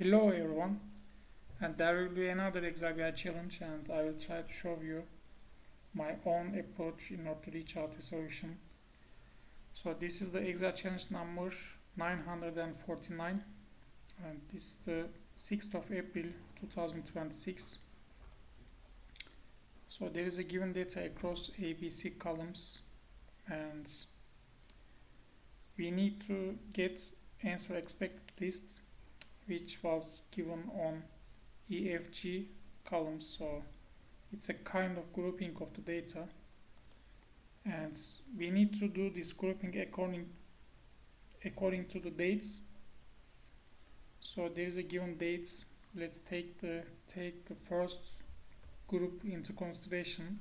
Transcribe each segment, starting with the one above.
Hello everyone, and there will be another Exaguy challenge, and I will try to show you my own approach in order to reach out to a solution. So this is the Excel challenge number 949, and this is the 6th of April 2026. So there is a given data across ABC columns, and we need to get answer expected list, which was given on EFG columns. So it's a kind of grouping of the data, and we need to do this grouping according to the dates. So there is a given dates. Let's take the first group into consideration.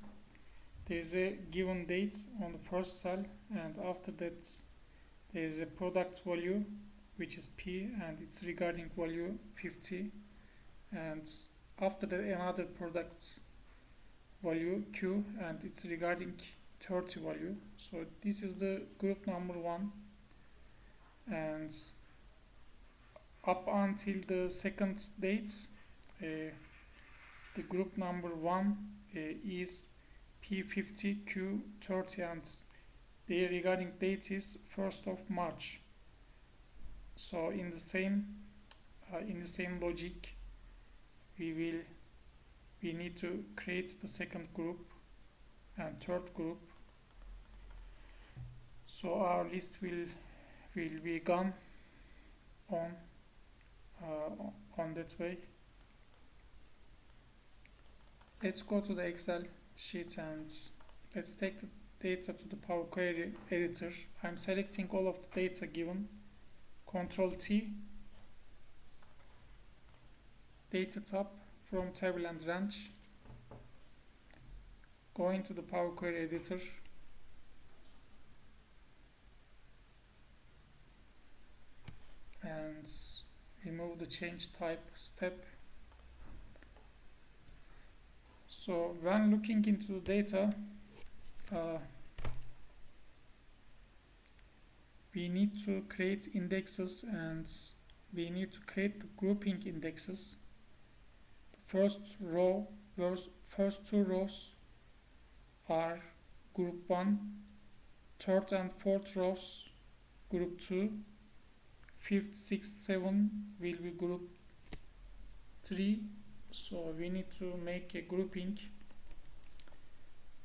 There is a given date on the first cell, and after that there is a product value which is P, and it's regarding value 50, and after that another product value Q, and it's regarding 30 value. So this is the group number 1, and up until the second date, the group number 1 is P50, Q30, and the regarding date is 1st of March. So in the same logic, we need to create the second group and third group. So our list will be gone on that way. Let's go to the Excel sheet and let's take the data to the Power Query editor. I'm selecting all of the data given. Control T, Data tab from Table and Range. Go into the Power Query editor. And remove the change type step. So when looking into the data, we need to create indexes, and we need to create the grouping indexes. The first two rows are group 1, third and fourth rows group 2, fifth, sixth, 7 will be group 3. So we need to make a grouping,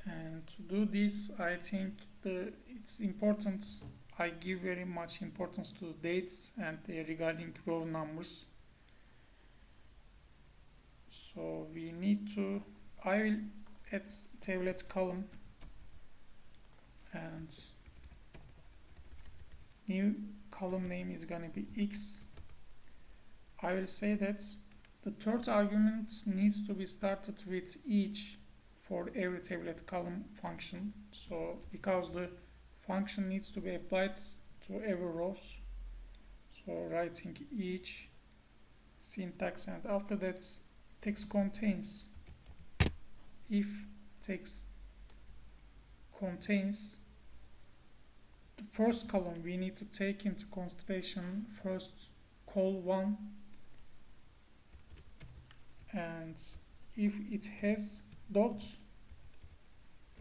and to do this I think it's important. I give very much importance to the dates and regarding row numbers. So we need to, I will add tablet column, and new column name is gonna be X. I will say that the third argument needs to be started with each for every tablet column function. So because the function needs to be applied to every rows, so writing each syntax, and after that text contains. If text contains the first column, we need to take into consideration first col 1, and if it has dot,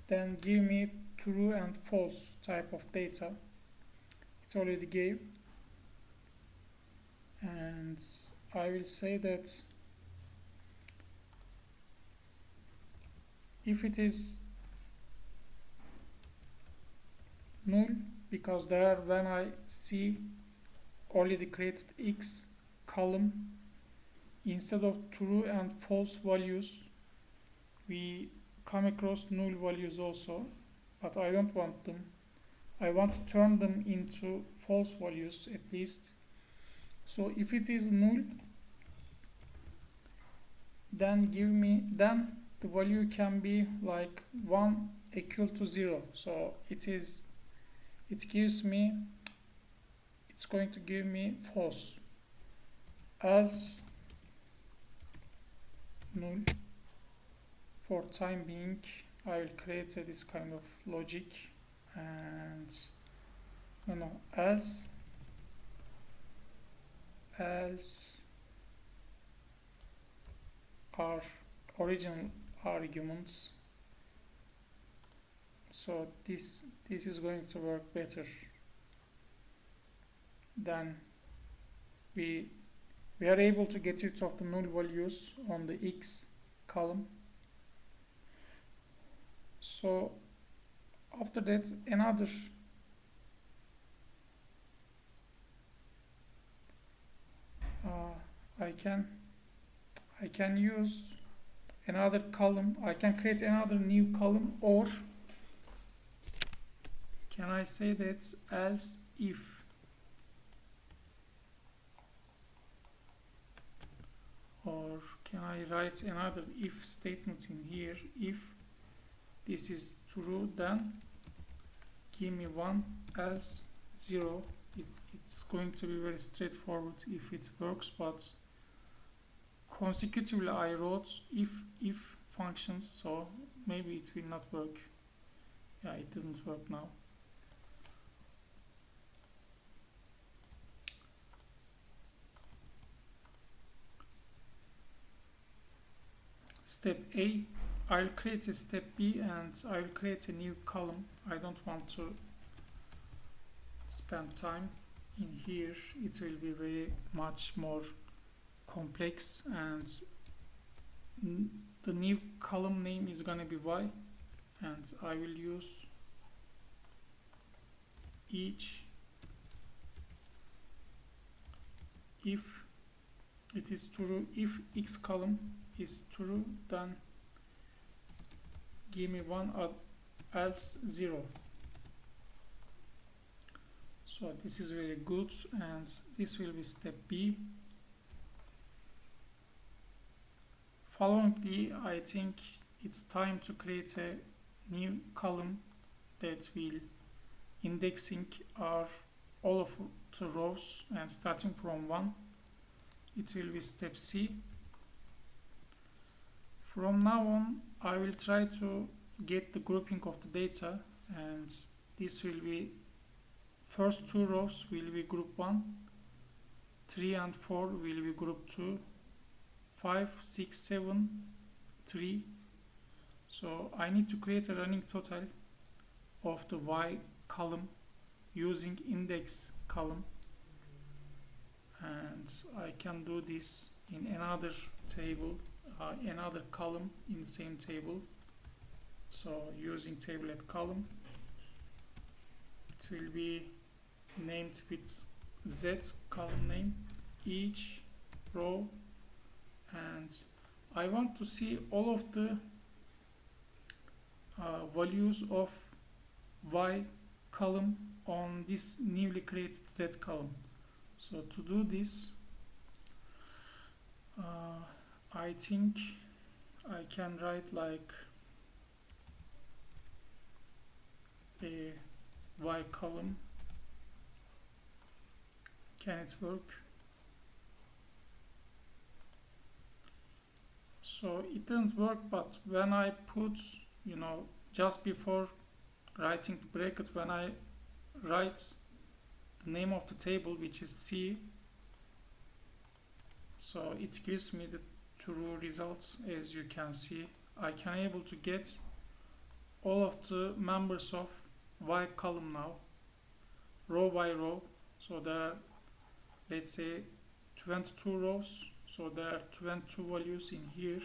then give me true and false type of data. It already gave, and I will say that if it is null, because there when I see already created X column, instead of true and false values we come across null values also, but I don't want them. I want to turn them into false values at least. So if it is null, then the value can be like 1 equal to 0. So it's going to give me false. Else null. For time being, I will create this kind of logic, and else our original arguments. So this is going to work better than we are able to get rid of the null values on the x column. So after that, another I can use another column. I can create another new column, or can I say that else if, or can I write another if statement in here? If this is true, then give me 1, else 0. It's going to be very straightforward if it works, but consecutively I wrote if functions, so maybe it will not work. Yeah, it didn't work now. Step A, I'll create a step B and I'll create a new column. I don't want to spend time in here. It will be very much more complex, and the new column name is gonna be y, and I will use each if it is true. If x column is true, then give me 1, else 0. So this is very good, and this will be step B. Followingly, I think it's time to create a new column that will indexing all of the rows, and starting from 1, it will be step C. From now on, I will try to get the grouping of the data, and this will be first 2 rows will be group 1, 3 and 4 will be group 2, 5, 6, 7, 3. So I need to create a running total of the y column using index column, and I can do this in another table, another column in the same table. So using tablet column, it will be named with z column name each row, and I want to see all of the values of y column on this newly created z column. So to do this, I think I can write like a y column. Can it work? So it didn't work, but when I put, just before writing the bracket, when I write the name of the table, which is C, so it gives me the true results. As you can see, I can able to get all of the members of y column now, row by row. So there are, let's say, 22 rows, so there are 22 values in here,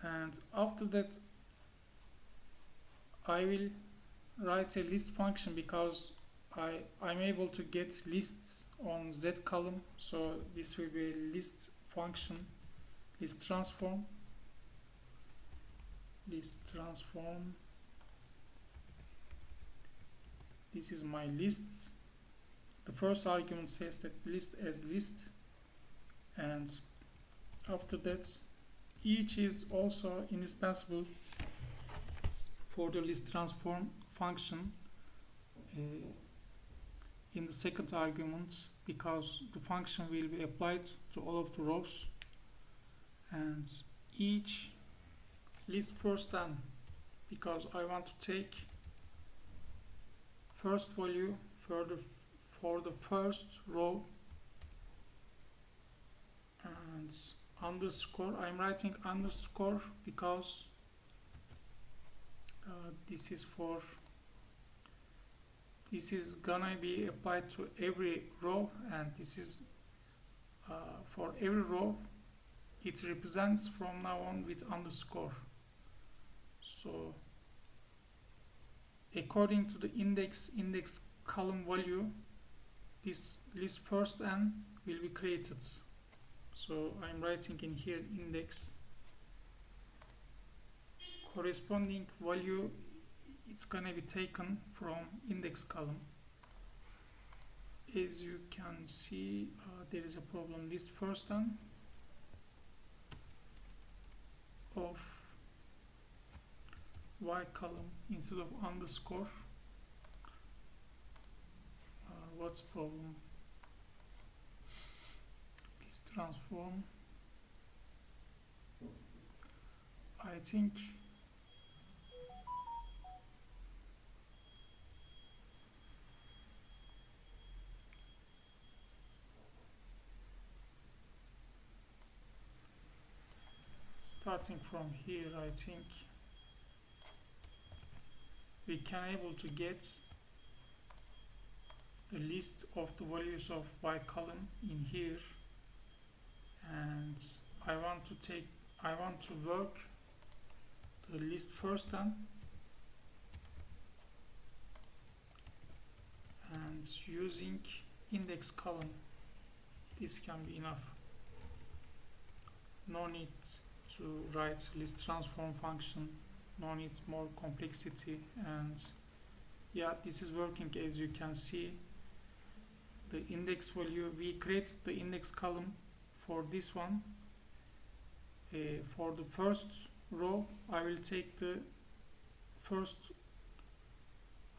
and after that I will write a list function, because I'm able to get lists on z column. So this will be a list function, list transform. This is my list. The first argument says that list as list, and after that each is also indispensable for the list transform function in the second argument, because the function will be applied to all of the rows, and each list first then, because I want to take first value for the first row, and underscore. I'm writing underscore because this is gonna be applied to every row, and this is for every row it represents from now on with underscore. So according to the index column value, this list first n will be created. So I'm writing in here index corresponding value, it's gonna be taken from index column. As you can see, there is a problem. List first n of y column instead of underscore. What's problem? List transform. I think starting from here, I think we can able to get the list of the values of y column in here, and I want to work the list first n, and using index column, this can be enough. No need to write list transform function, no need more complexity. And yeah, this is working. As you can see, the index value, we create the index column for this one. For the first row, I will take the first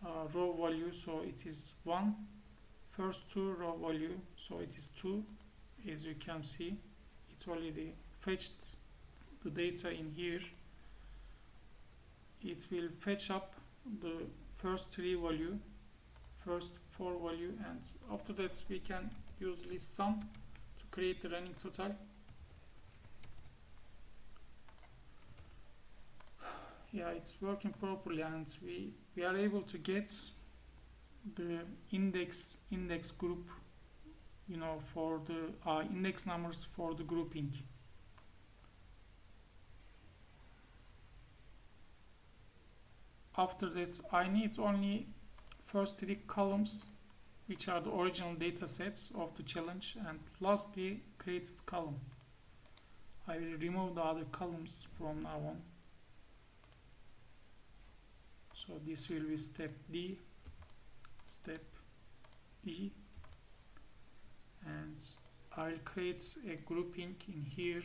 row value, so it is 1. First two row value, so it is 2. As you can see, it already fetched the data in here. It will fetch up the first 3 value, first 4 value, and after that we can use list sum to create the running total. Yeah, it's working properly, and we are able to get the index group, you know, for the index numbers for the grouping. After that, I need only first 3 columns, which are the original data sets of the challenge, and lastly created column. I will remove the other columns from now on. So this will be step D, step E, and I'll create a grouping in here.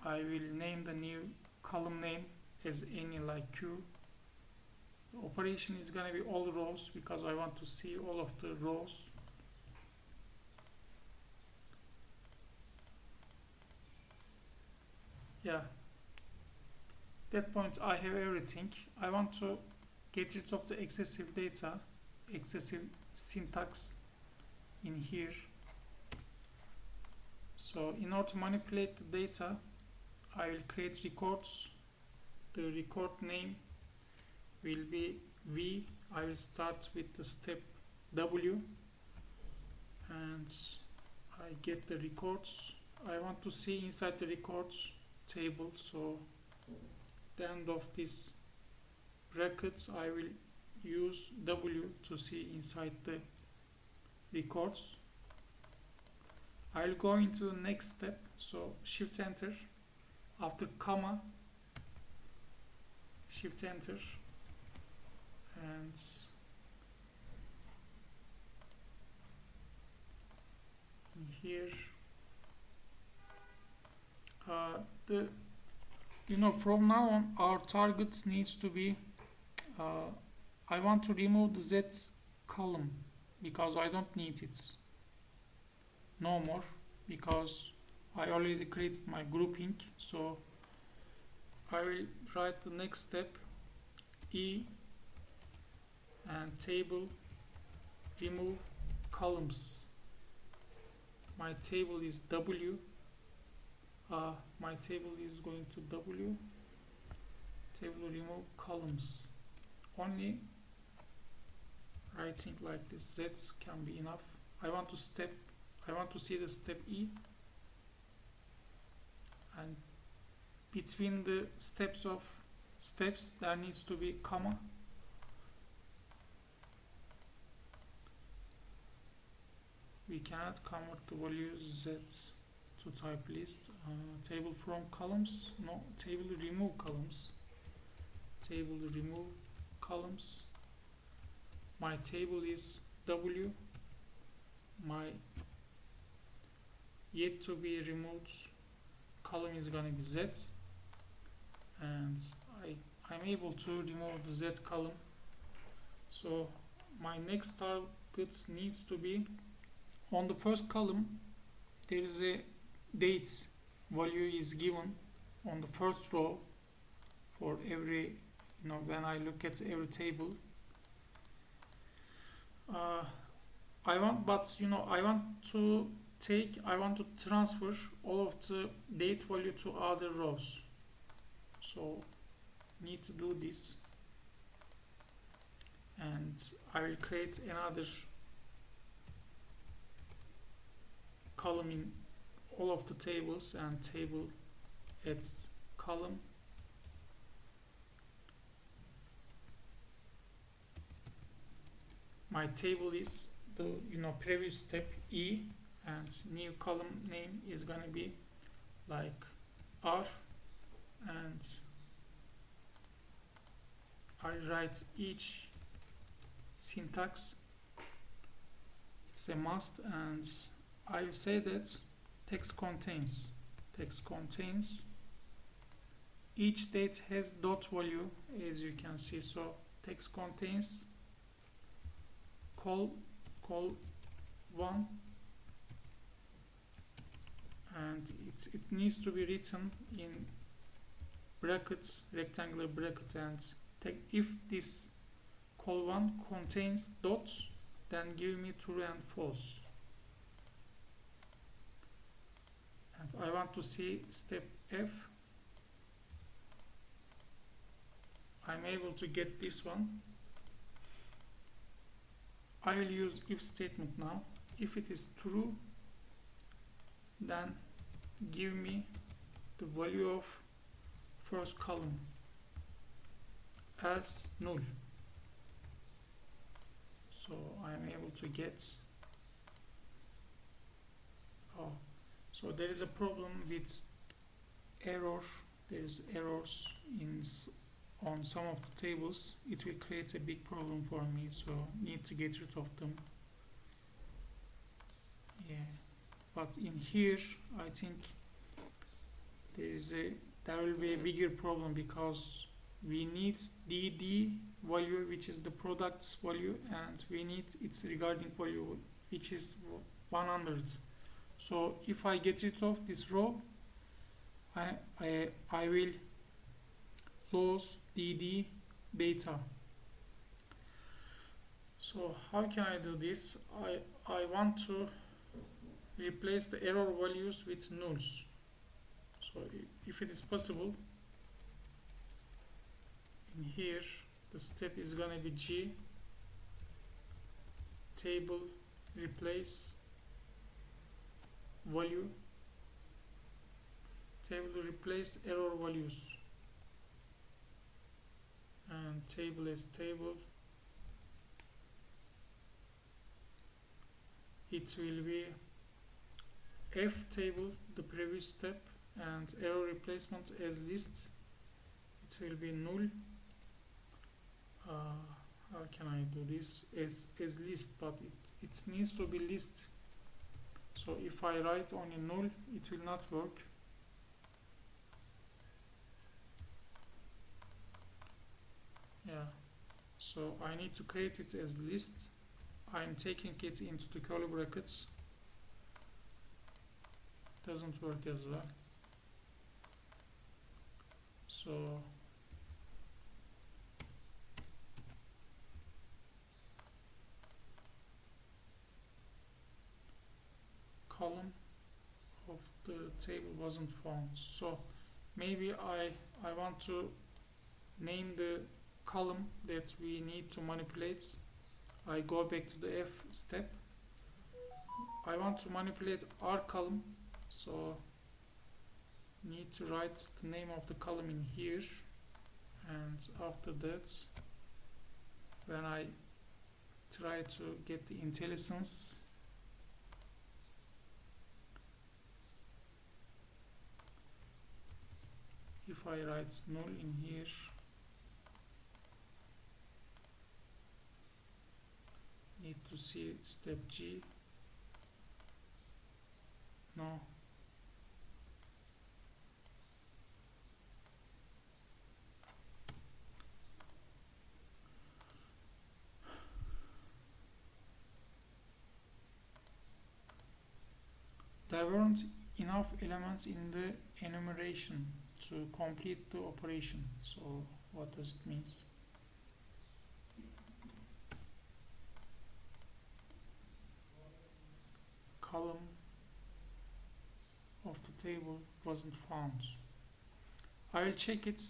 I will name the new column name as any like Q. The operation is gonna be all rows because I want to see all of the rows. Yeah, that point I have everything. I want to get rid of the excessive data, excessive syntax in here. So in order to manipulate the data, I will create records. The record name will be V. I will start with the step W, and I get the records. I want to see inside the records table, so at the end of this brackets I will use W to see inside the records. I'll go into the next step, so shift enter, after comma shift enter, and in here from now on our target needs to be I want to remove the Z column because I don't need it no more, because I already created my grouping. So I will write the next step, E, and table remove columns. my table is W. My table is going to W. Table remove columns. Only writing like this Z can be enough. I want to see the step E, and between the steps there needs to be comma. We cannot convert the value Z to type list. Table from columns, no, table remove columns. Table remove columns. My table is W. My yet to be removed column is gonna be Z, and I'm able to remove the Z column. So my next target needs to be on the first column. There is a date value is given on the first row for every, when I look at every table. I want to transfer all of the date value to other rows. So need to do this, and I will create another column in all of the tables, and table adds column. My table is the previous step E, and new column name is gonna be like R, and I write each syntax. It's a must, and I say that text contains each date has dot value, as you can see. So text contains col 1, and it needs to be written in brackets, rectangular brackets, and if this col 1 contains dots, then give me true and false. And I want to see step F. I'm able to get this one. I will use if statement now. If it is true, then give me the value of first column as null. So I am able to get. So there is a problem with error. There is errors on some of the tables. It will create a big problem for me, so need to get rid of them. Yeah, but in here I think there will be a bigger problem, because we need DD value, which is the product's value, and we need its regarding value, which is 100. So if I get rid of this row, I will lose DD beta. So how can I do this? I want to replace the error values with nulls. So if it is possible, in here the step is gonna be G, table replace value, table replace error values, and table as table. It will be F table, the previous step, and error replacement as list. It will be null. How can I do this as list? But it needs to be list. So if I write only null, it will not work. Yeah. So I need to create it as list. I'm taking it into the curly brackets. Doesn't work as well. So column of the table wasn't found. So maybe I want to name the column that we need to manipulate. I go back to the F step. I want to manipulate R column, so need to write the name of the column in here, and after that, when I try to get the IntelliSense, if I write null in here, need to see step G. No. There weren't enough elements in the enumeration to complete the operation. So what does it mean? Column of the table wasn't found. I will check it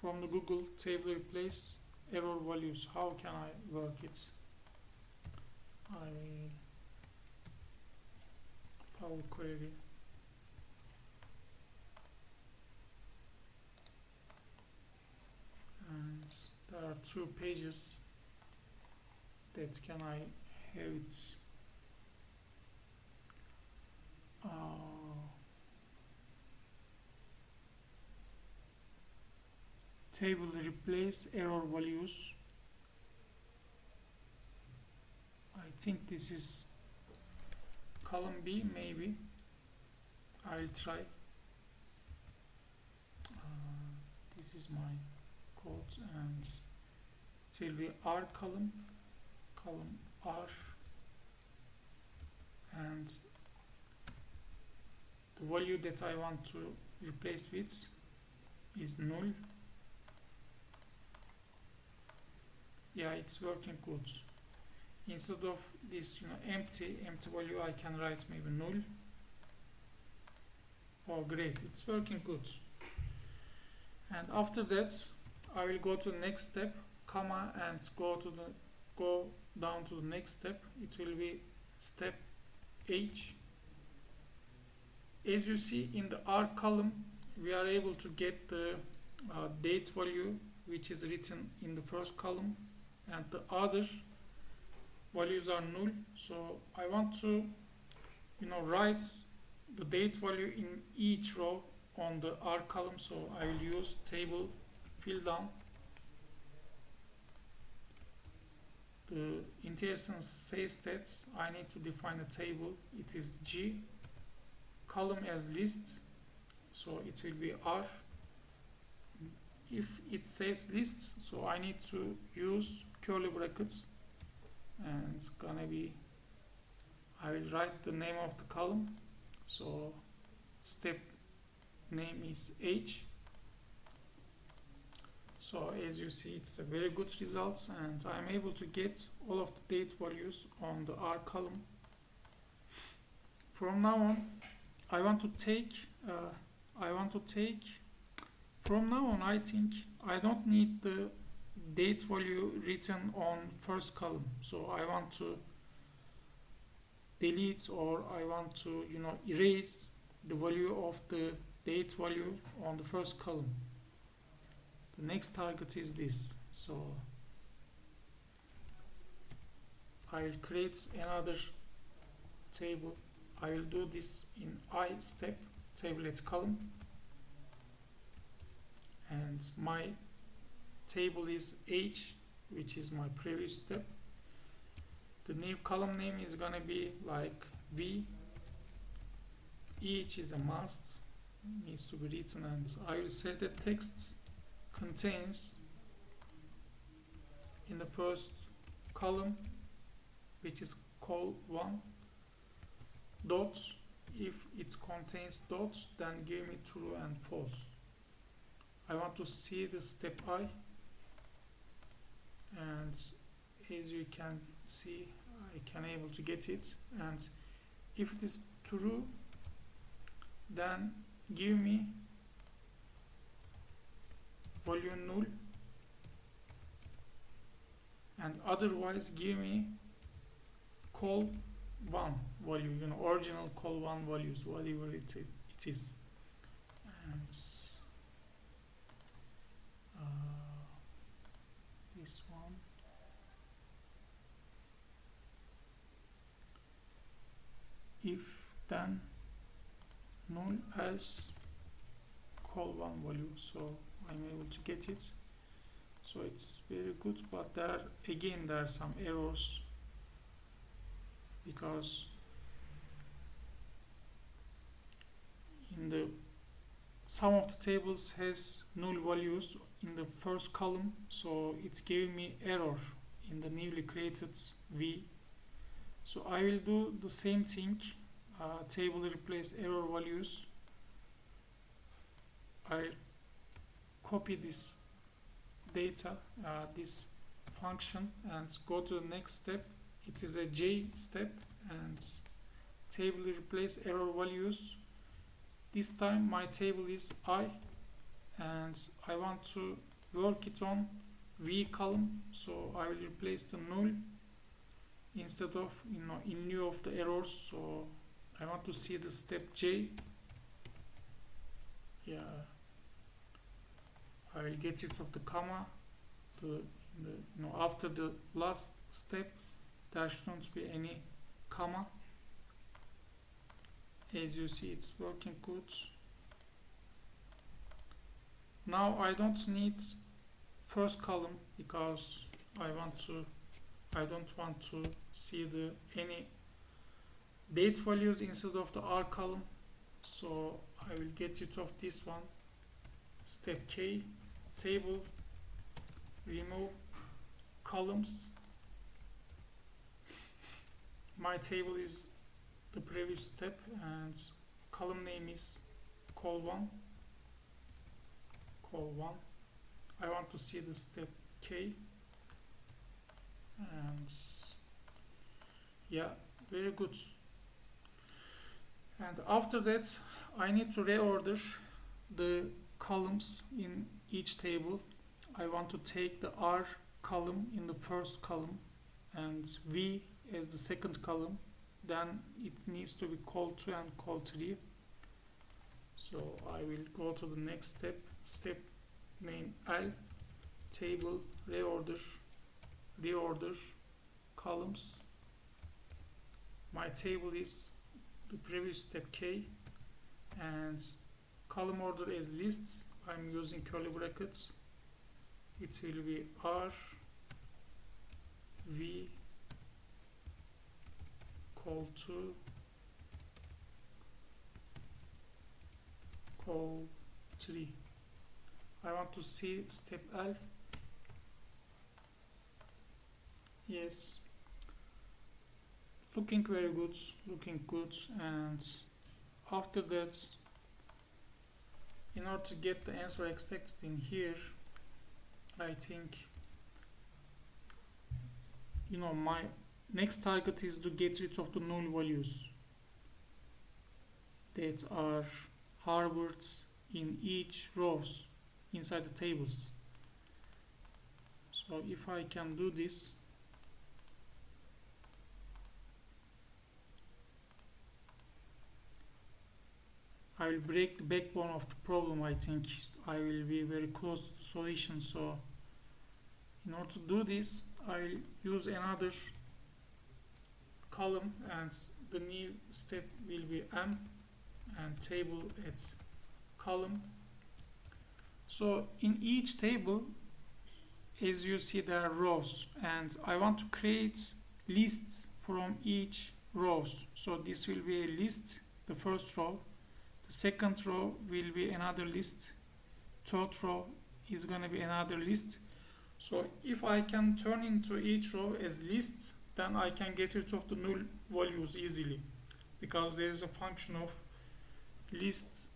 from the Google table replace error values. How can I work it? I will Power Query and there are two pages that can I have it. Table replace error values. I think this is column B, maybe. I will try. This is my code, and it will be R column R, and the value that I want to replace with is null. Yeah, it's working good. Instead of this empty value, I can write maybe null. Oh great, it's working good. And after that I will go to the next step, comma, and go down to the next step. It will be step H. As you see in the R column, we are able to get the date value which is written in the first column, and the other values are null. So I want to write the date value in each row on the R column, so I will use table fill down. The IntelliSense says that I need to define a table. It is G, column as list, so it will be R. If it says list, so I need to use curly brackets, and it's gonna be, I will write the name of the column, so step name is H. So as you see, it's a very good result, and I'm able to get all of the date values on the R column. From now on, I think I don't need the date value written on first column. So I want to delete, or I want to erase the value of the date value on the first column. The next target is this. So I will create another table. I will do this in I step, tablet column, and my table is H, which is my previous step. The new column name is gonna be like V. Each is a must, needs to be written, and I will say that text contains in the first column, which is col1, dots. If it contains dots, then give me true and false. I want to see the step I, and as you can see, I can able to get it. And if it is true, then give me value null, and otherwise give me call one value, original call one values, whatever it is. And this one, if then null, else call one value, so I'm able to get it. So it's very good, but there are some errors, because in the some of the tables has null values in the first column, so it's giving me error in the newly created V. So I will do the same thing. Table replace error values. I copy this data, this function, and go to the next step. It is a J step, and table replace error values. This time my table is I, and I want to work it on V column, so I will replace the null instead of, in lieu of the errors. So I want to see the step J. Yeah, I will get rid of the comma. After the last step, there shouldn't be any comma. As you see, it's working good. Now I don't need first column, because I don't want to see any date values instead of the R column. So I will get rid of this one. Step K, table, remove columns. My table is the previous step, and column name is call1. I want to see the step K, and yeah, very good. And after that, I need to reorder the columns in each table. I want to take the R column in the first column and V as the second column. Then it needs to be call 2 and call 3. So I will go to the next step name L, table, reorder columns. My table is the previous step K, and column order as list. I'm using curly brackets. It will be R, V, call 2, call 3. I want to see step L. Yes, looking very good, and after that, in order to get the answer expected in here, I think my next target is to get rid of the null values that are harbored in each rows inside the tables. So if I can do this, I will break the backbone of the problem. I think I will be very close to the solution. So in order to do this, I will use another column, and the new step will be M, and table at column. So in each table, as you see, there are rows, and I want to create lists from each rows. So this will be a list, the first row. The second row will be another list. Third row is going to be another list. So if I can turn into each row as lists, then I can get rid of the null values easily, because there is a function of list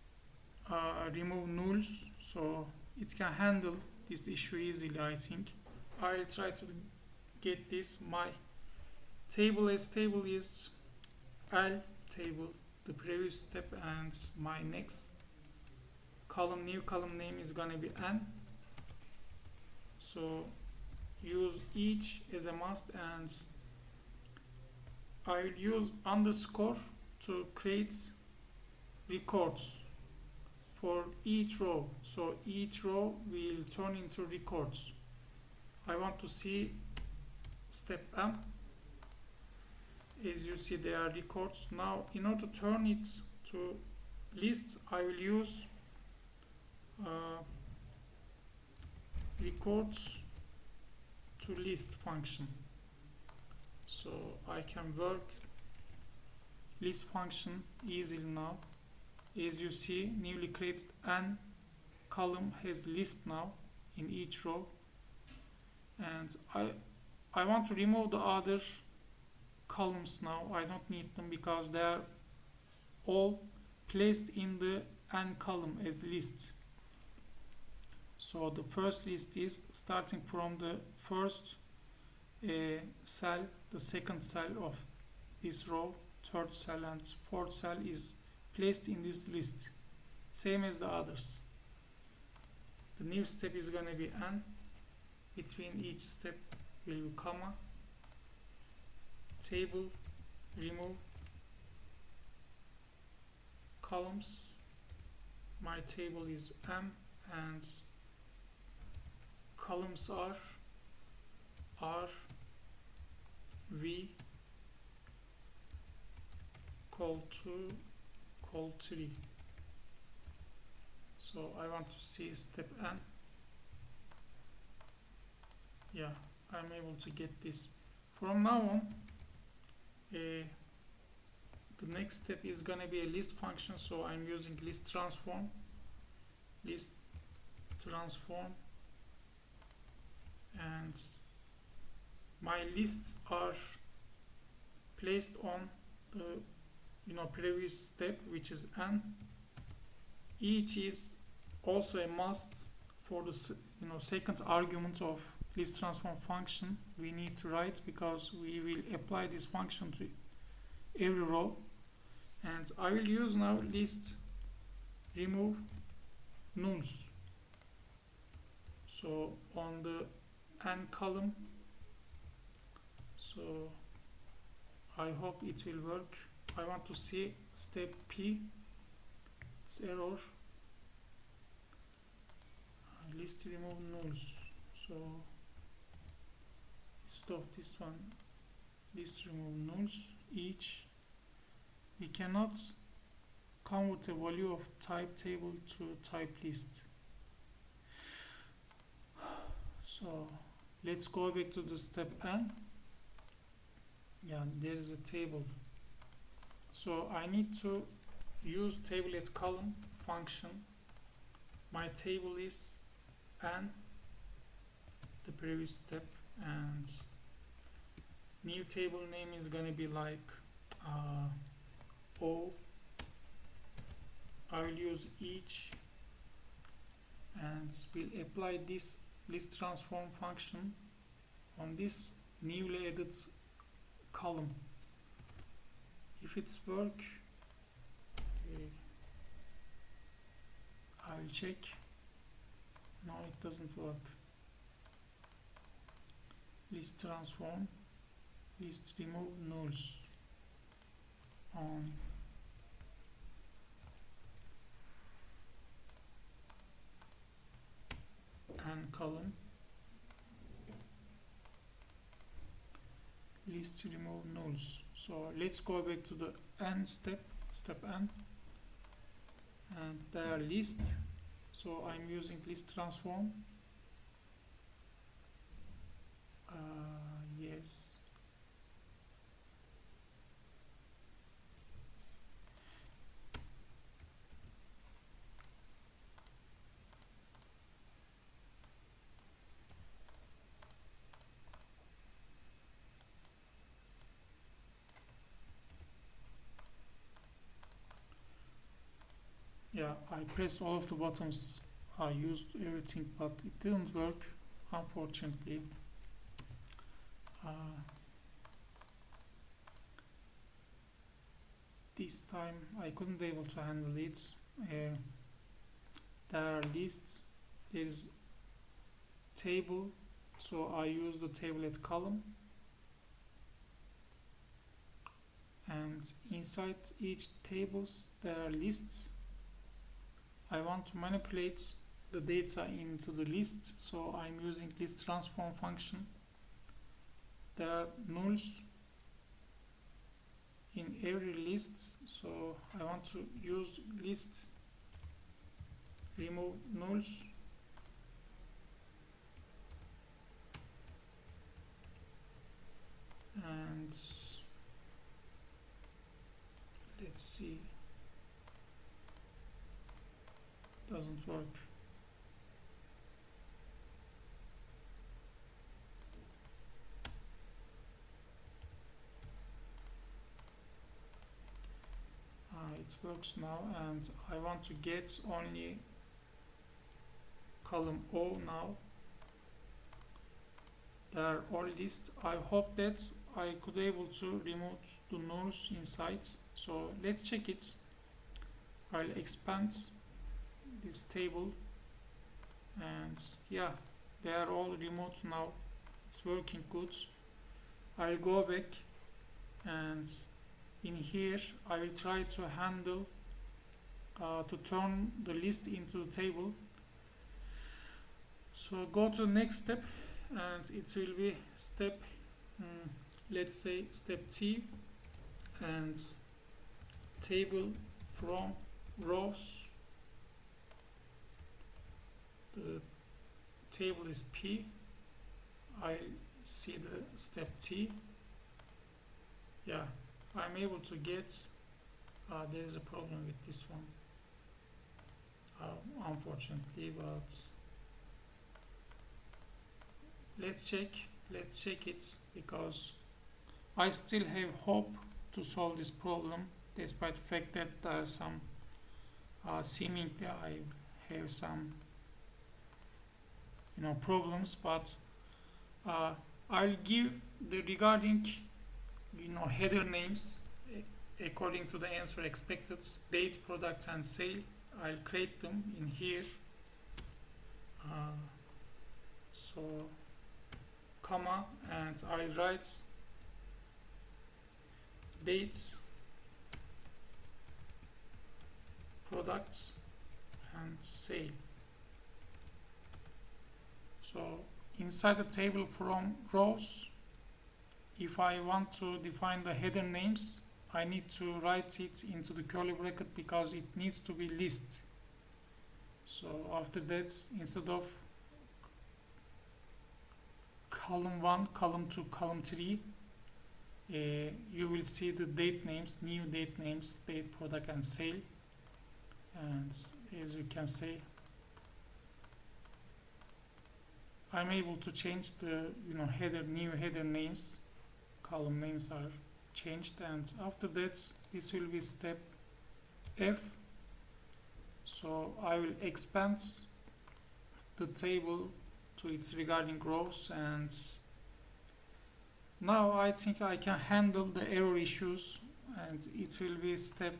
remove nulls, so it can handle this issue easily. I think I'll try to get this. My table as table is L, table, the previous step, and my next column, new column name is gonna be n. So use each as a must, and I will use underscore to create records for each row. So each row will turn into records. I want to see step M. As you see, they are records. Now in order to turn it to list, I will use records to list function. So I can work list function easily now. As you see, newly created n column has list now in each row, and I want to remove the other columns now. I don't need them because they are all placed in the n column as lists. So the first list is starting from the first cell, the second cell of this row, third cell and fourth cell is placed in this list, same as the others. The new step is going to be n. Between each step will be comma, table, remove columns. My table is m, and columns are r, v, col 2, col 3. So I want to see step n. Yeah, I'm able to get this. From now on, the next step is gonna be a list function, so I'm using list transform, and my lists are placed on the previous step, which is n. Each is also a must for the second argument of list transform function we need to write, because we will apply this function to every row. And I will use now list remove nulls. So on the n column, so I hope it will work. I want to see step P. It's error. List remove nulls. So instead of this one, list remove nulls each. We cannot convert a value of type table to type list. So let's go back to the step n. Yeah, there is a table. So I need to use table at column function. My table is n, the previous step, and new table name is gonna be like O. I will use each, and we'll apply this list transform function on this newly added column. If it's work, I will check. No, it doesn't work. List transform, list remove nulls on. N column, list remove nulls. So let's go back to the n step n, and there are list. So I'm using list transform. Yes. Yeah, I pressed all of the buttons, I used everything, but it didn't work, unfortunately. this time I couldn't able to handle it. There are lists, there is table, so I use the tablet column, and inside each tables there are lists. I want to manipulate the data into the list, so I'm using list transform function. There are nulls in every list, so I want to use list remove nulls, and let's see, doesn't work. It works now, and I want to get only column O now. There are all lists. I hope that I could able to remove the nulls inside. So let's check it. I'll expand this table, and yeah, they are all removed now. It's working good. I'll go back, and in here I will try to handle to turn the list into the table. So go to the next step, and it will be step let's say step T, and table from rows. The table is P. I see the step T. Yeah, I'm able to get there is a problem with this one, unfortunately, but let's check it, because I still have hope to solve this problem, despite the fact that there are some seemingly I have some problems, but I'll give the regarding header names according to the answer expected, date, product, and sale. I'll create them in here. So comma, and I'll write date, product, and sale. So inside the table from rows, if I want to define the header names, I need to write it into the curly bracket, because it needs to be list. So after that, instead of column 1, column 2, column 3, you will see the date names, new date names, date, product, and sale. And as you can see, I'm able to change the new header names. Column names are changed, and after that this will be step F. So I will expand the table to its regarding rows, and now I think I can handle the error issues, and it will be step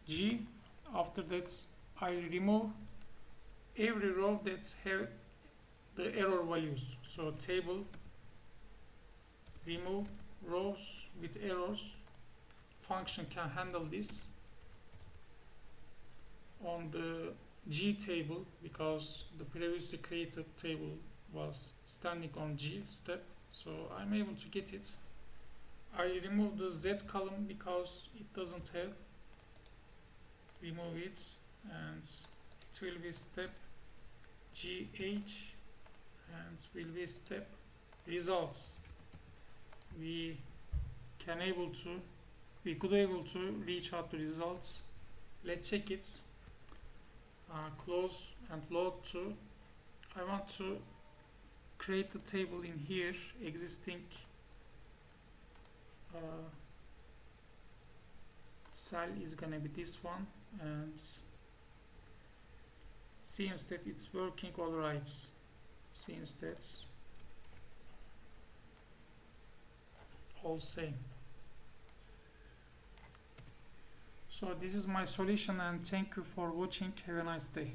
G. After that I remove every row that have the error values. So table remove rows with errors function can handle this on the G table, because the previously created table was standing on G step, so I'm able to get it. I remove the Z column because it doesn't have, remove it, and it will be step GH, and will be step results. We could able to reach out the results. Let's check it. Close and load to. I want to create the table in here, existing cell is gonna be this one, and seems that it's working all right. Seems that's all same. So this is my solution, and thank you for watching. Have a nice day.